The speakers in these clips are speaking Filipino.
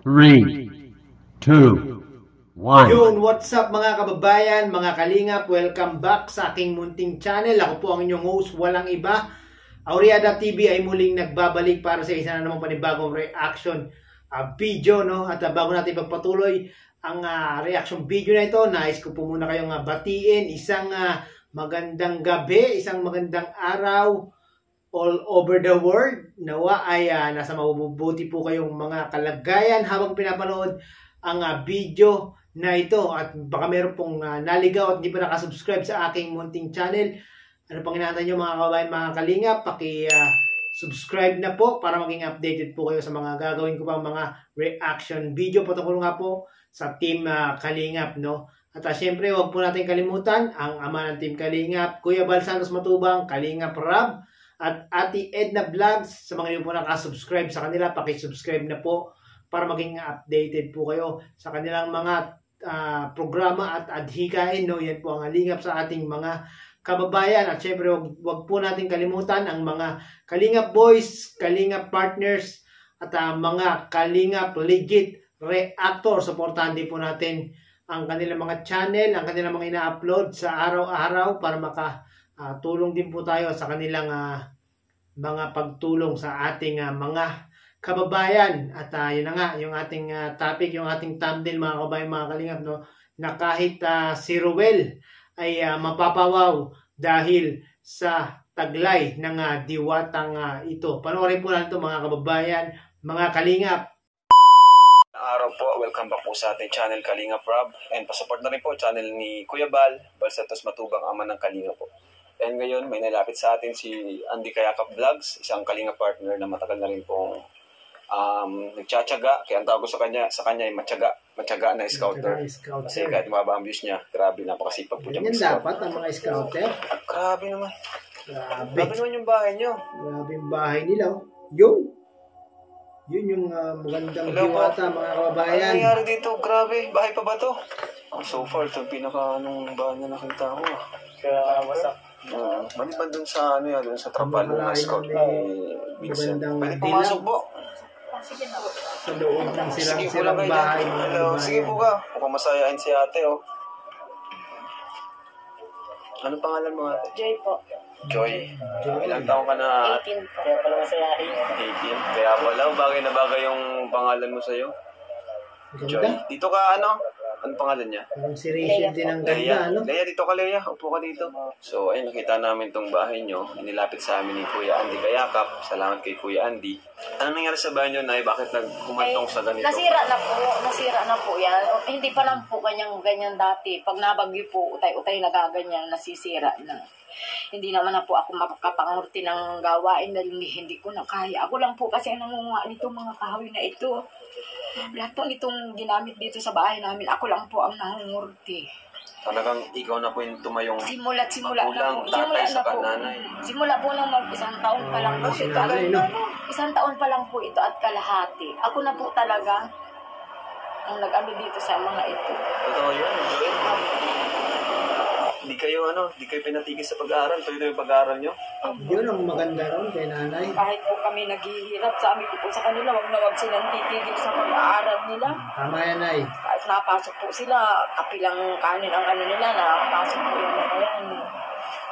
3, 2, 1. Yun, what's up mga kababayan, mga kalingap, welcome back sa aking munting channel. Ako po ang inyong host, walang iba. Auriada TV ay muling nagbabalik para sa isa na namang panibagong reaction video, no? At bago natin pagpatuloy ang reaction video na ito, nais ko po muna kayong batiin isang magandang gabi, isang magandang araw all over the world. Nawa ay nasa mabubuti po kayong mga kalagayan habang pinapanood ang video na ito. At baka meron pong naligaw at hindi pa nakasubscribe sa aking munting channel. Ano pang inaantay nyo mga kababayan, mga kalingap? Subscribe na po para maging updated po kayo sa mga gagawin ko pang mga reaction video patungkol nga po sa Team Kalingap, no? At syempre, huwag po natin kalimutan ang ama ng Team Kalingap, Kuya Bal Santos Matubang, Kalingap Rab, at Ate Edna Vlogs. Sa mga hindi po nakasubscribe sa kanila, pakisubscribe na po para maging updated po kayo sa kanilang mga programa at adhikain, no? Yan po ang halingap sa ating mga kababayan. At syempre, wag po natin kalimutan ang mga Kalingap Boys, Kalingap Partners, at mga Kalingap Legit Reactor. Supportahan din po natin ang kanilang mga channel, ang kanilang mga ina-upload sa araw-araw para tulong din po tayo sa kanilang mga pagtulong sa ating mga kababayan. At yun na nga, yung ating topic, yung ating thumbnail mga kababayan, mga kalingap, no? Na kahit si Ruel ay mapapawaw dahil sa taglay ng diwatang ito. Panoorin po natin ito mga kababayan, mga kalingap. Araw po, welcome back po sa ating channel Kalingap Rab, and pasupport na rin po channel ni Kuya Bal Santos Matubang, ama ng Kalingap po. And ngayon may nalapit sa atin si Andy Kayakap Vlogs, isang Kalingap partner na matagal na rin pong nagtsatsaga. Kaya ang tawag ko sa kanya ay matyaga na scouter. Kasi kahit mababa ang views niya, grabe, napakasipag po niya mag-scout. Dapat ang mga scouter. Grabe naman. Grabe naman yung bahay niyo. Grabe yung bahay nila. Yun yung magandang diwata, mga kababayan. Ano nangyari dito? Grabe, bahay pa ba to? So far, ito pinaka bahay na nakita ko. Kaya wasak. Maliban dun sa dun sa trapal ng scout ni Vincent. Pwede pumasok po. Sa loob ng silang bahay. Hello, sige po ka. Mukhang masayain si ate, oh. Anong pangalan mo, ate? Joy po. Joy. Ilang taong ka na? 18 po. Kaya pala masayain. 18. Kaya pala, bagay na bagay yung pangalan mo sa'yo. Joy. Dito ka, anong pangalan niya? Parang si Rachel din ang ganda, ano? Leia, dito ka, Leia. Upo ka dito. So, ayun, nakita namin tong bahay nyo. Nilapit sa amin ni Kuya Andy Kayakap. Salamat kay Kuya Andy. Ano nangyari sa bahay nyo, Nay? Bakit nagkumantong sa ganito? Nasira na po yan. Hindi pa lang po ganyan dati. Pag nabagyo po, utay-utay nagaganyan, nasisira na. Hindi naman na po ako makakapangurti ng gawain dahil hindi ko na kaya. Ako lang po kasi nangunguha nitong mga kahoy na ito. Lahat po nitong ginamit dito sa bahay namin, ako lang po ang nangungurti. Talagang ikaw na po yung tumayong Simula na po. tatay sa kananay. Simula po nang isang taon pa lang po ito. Isang taon pa lang po ito at kalahati. Ako na po talaga ang nag-ano dito sa mga ito. Totoo yun, Joy. Di kayo pinatigil sa pag-aaral. Ito yung pag-aaral nyo. Yun ang maganda ron kay nanay. Kahit po kami naghihirap, sabi ko po sa kanila, wag na wag silang titigil sa pag-aaral nila. Tama yan, ay. Kahit napasok po sila, kapilang kanin ang nila, napasok po yung mga yan.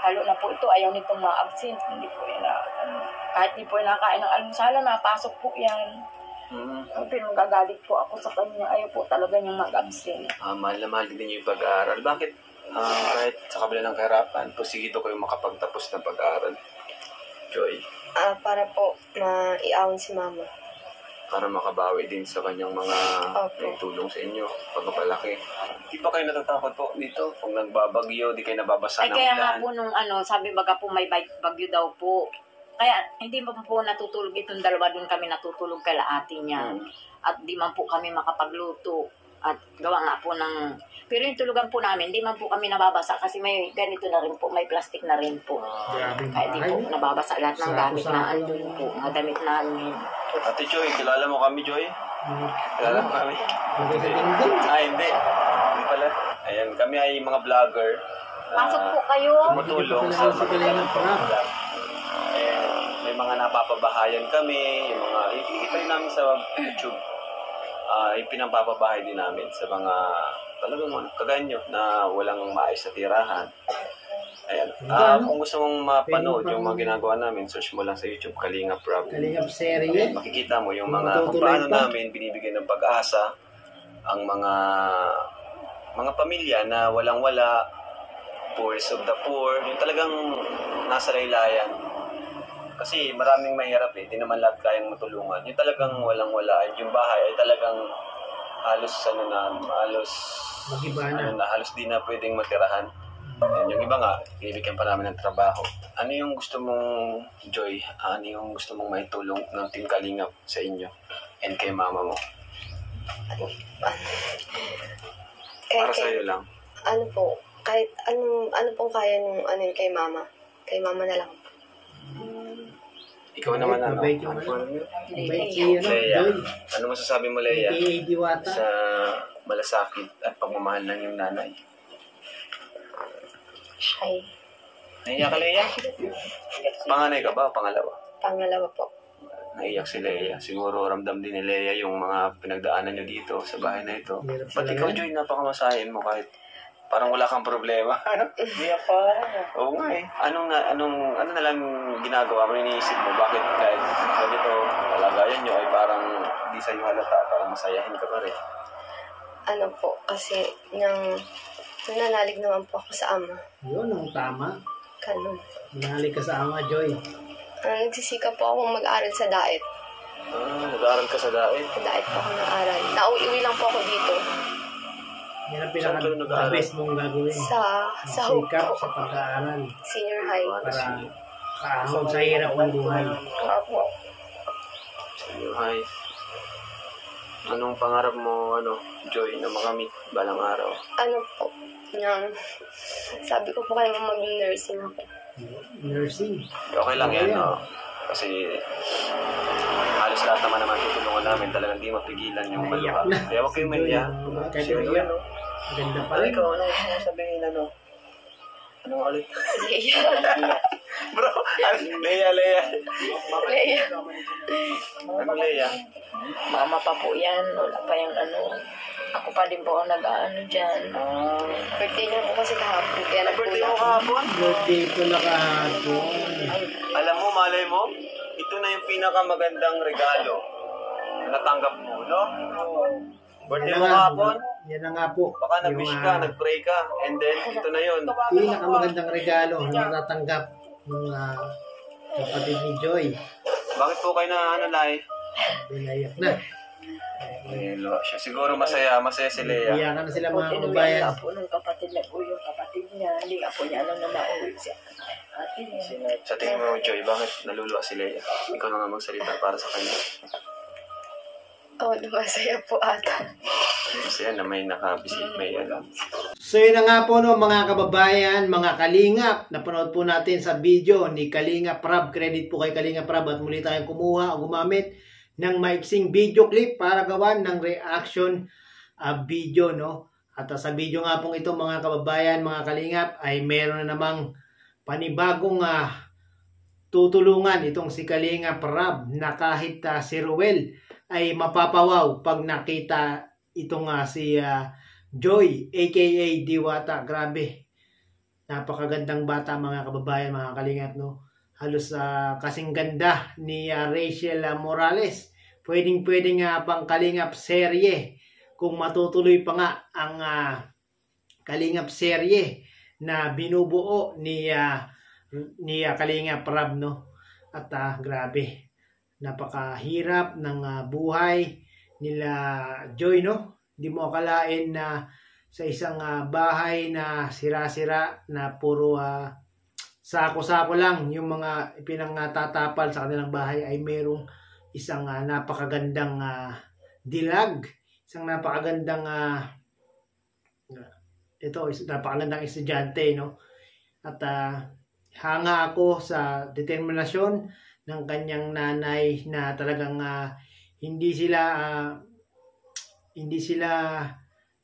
Lalo na po ito, ayaw nitong ma-absent. Hindi po yan kahit di po yung nakain ng almusala, napasok po yan. Pero magagalit po ako sa kanya, ayaw po talaga niyang mag-absent. Mahal na mahal din yung pag-aaral. Bakit? Kahit sa kabila ng kahirapan, pusigito kayo makapagtapos ng pag-aaral. Joy. Para po maiawin si mama. Para makabawi din sa kanyang mga tulong sa inyo pagpapalaki. Di ba kayo natatakot po dito? Kung nagbabagyo, di kayo nababasa ng kaya nga po nung sabi baga po may bagyo daw po. Kaya hindi man po natutulog itong dalawa, doon kami natutulog kay ate niya. At di man po kami makapagluto. At gawa nga po pero yung tulugan po namin, di man po kami nababasa kasi may ganito na rin po, may plastic na rin po. Kaya di po nababasa lahat ng gamit na andun po, mga damit namin. Ate Joy, kilala mo kami, Joy? Kilala mo kami? Hindi. Hindi pala. Ayan, kami ay mga vlogger. Pasok po kayo. Tumutulong sa mga may mga napapabahayan kami, yung mga ikita rin namin sa YouTube. ipinapapabahay din namin sa mga talagang kagaya nyo na walang maayos na tirahan. Ayan. Kung gusto mong mapanood yung mga ginagawa namin, search mo lang sa YouTube, Kalingap Rob. Kalingap serye. Makikita mo yung mga kung paano namin binibigyan ng pag-asa ang mga pamilya na walang-wala, poorest of the poor, yung talagang nasa laylayan. Kasi maraming mahirap eh, di naman lahat kayang matulungan. Yung talagang walang-wala, yung bahay ay talagang halos halos di na pwedeng matirahan. And yung iba nga, bibigyan pa namin ng trabaho. Ano yung gusto mong, Joy, ano yung gusto mong maitulong ng Team Kalingap sa inyo and kay mama mo? Para sa'yo lang. Ano po, kahit ano pong kaya nung kay mama. Kay mama na lang. Ikaw naman ano? Mabait si Leia. Joy. Ano masasabi mo, Leia? AKA Diwata. Sa malasakit at pagmamahal ng iyong nanay. Shy. Naiyak ka, Leia? Panganay ka ba o pangalawa? Pangalawa po. Naiyak si Leia. Siguro ramdam din ni Leia yung mga pinagdaanan nyo dito sa bahay na ito. Ba't ikaw, Joy, napakamasahin mo kahit parang wala kang problema. Hindi pa. Oo nga eh. Ano na lang ginagawa mo, iniisip mo? Bakit kahit ganito, kalagayan nyo ay parang di sa'yo halata, parang masayahin ka pa rin? Ano po, kasi nananalig naman po ako sa ama. Yun ang tama. Ganun. Manali ka sa ama, Joy. Nagsisikap po akong mag-aral sa daet. Nag-aaral ka sa daet? Sa daet po ako nag-aral. Nauwi lang po ako dito. Yan ang pinaka-best mong gagawin. Sa Hope Sikap po. sa pag-aaral. Senior high. Para kaahon sa hirap ng buhay. Opo. Hi. Anong pangarap mo, Joy, na makamit balang araw? Ano po, sabi ko po kayo mag-nursing ako. Nursing. Okay lang yan, no? Kasi halos lahat naman tutulungan namin. Talagang di mapigilan yung Naiyak maluha. na. Kaya huwag kayong maiyak. Kahit umiyak. Maganda pa rin. Ikaw, ano sabihin, Ano ulit? Leia. Bro, Leia. Leia. Ano, Leia? Mama pa po yan. Wala pa yung Ako pa din po ang nag-ano dyan. Birthday niya po kasi kahapon. Kaya Birthday mo nagpula. kahapon? Birthday ko na kahapon. Alam mo, malay mo, ito na yung pinakamagandang regalo na natanggap mo, no? Birthday mo kahapon? Yan na nga po. Baka nag-wish ka, nag-pray ka, and then ito na yun. Pinakamagandang regalo na natatanggap ng kapatid ni Joy. Bakit po kayo na Lai? Binayak na. Hello siya. Siguro masaya si Leia. Iyakan na sila mga Inuwi kabayan. nga po ng kapatid niya po yung kapatid niya. Hindi nga po niya alam na nauwi siya. Ate niya. Sa tingin mo, Joy, bakit naluluwa si Leia? Ikaw na nga magsalita para sa kanya. Masaya po ata. Kasi yan na may nakabisip, may alam. So yun na nga po mga kababayan, mga kalingap. Napanood po natin sa video ni Kalingap Rob. Credit po kay Kalingap Rob at muli tayong kumuha o gumamit ng maiksing video clip para gawan ng reaction video, no? At sa video nga pong ito mga kababayan, mga kalingap, ay meron na namang panibagong tutulungan itong si Kalingap Rob na kahit si Ruel ay mapapawaw pag nakita itong si Joy aka Diwata. Grabe, napakagandang bata mga kababayan, mga kalingap, no? Halos kasing ganda ni Rachel Morales. Pwedeng pang Kalingap serye kung matutuloy pa nga ang Kalingap serye na binubuo ni Kalingap Rob, no? At grabe, napakahirap ng buhay nila Joy, no? Hindi mo akalain na sa isang bahay na sira-sira na puro sako-sako lang yung mga pinangtatapal sa kanilang bahay ay merong isang napakagandang dilag, isang napakagandang napakagandang estudyante, no? At hanga ako sa determinasyon ng kanyang nanay na talagang hindi sila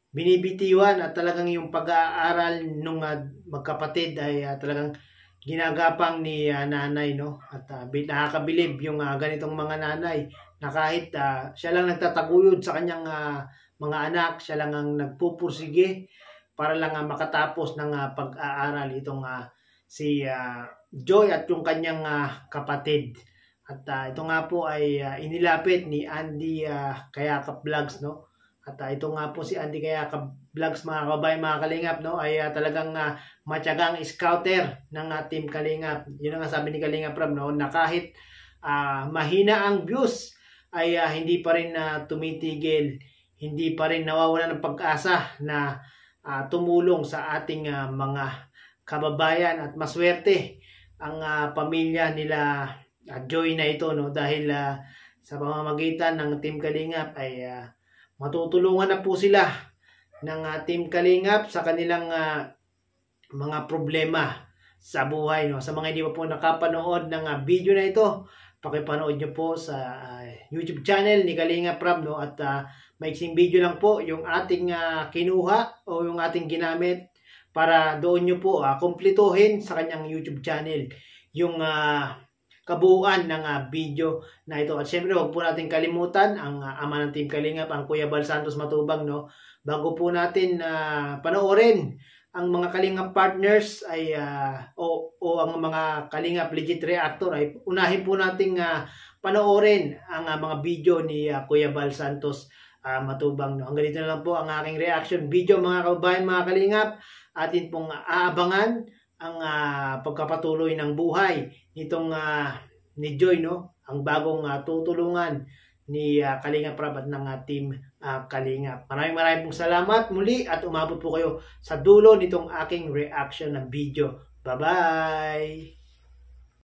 binibitiwan at talagang yung pag-aaral nung magkapatid ay talagang ginagapang ni nanay, no? At nakakabilib yung ganitong mga nanay na kahit siya lang nagtataguyod sa kanyang mga anak, siya lang ang nagpupursige para lang makatapos ng pag-aaral itong si Joy at yung kanyang kapatid. At ito nga po ay inilapit ni Andy Kayakap Vlogs, no? At ito nga po si Andy Kayakap Vlogs, mga kababayan, mga kalingap, no? Ay talagang matyagang scouter ng Team Kalingap. Yun ang sabi ni Kalingap Rob, no? Na kahit mahina ang views ay hindi pa rin tumitigil, hindi pa rin nawawala ng pag-asa na tumulong sa ating mga kababayan, at maswerte ang pamilya nila Joy na ito, no? Dahil sa pamamagitan ng Team Kalingap ay matutulungan na po sila ng Team Kalingap sa kanilang mga problema sa buhay, no? Sa mga hindi pa po nakapanood ng video na ito, pakipanood nyo po sa YouTube channel ni Kalingap Rob, no? At maiksing video lang po yung ating kinuha o yung ating ginamit para doon nyo po kumpletuhin sa kanyang YouTube channel yung kabuuan ng video na ito. At syempre, huwag po natin kalimutan ang ama ng Team Kalingap, ang Kuya Bal Santos Matubang, no? Bago po natin panoorin ang mga Kalingap partners ay o ang mga Kalingap legit reactor, ay unahin po nating panoorin ang mga video ni Kuya Bal Santos Matubang, no? Hanggang dito na lang po ang aking reaction video, mga kababayan, mga Kalingap. Atin pong aabangan ang pagkapatuloy ng buhay nitong ni Joy, no? Ang bagong tutulungan ni Kalingap Rob at ng Team Kalingap. Maraming pong salamat muli at umabot po kayo sa dulo nitong aking reaction ng video. Bye-bye!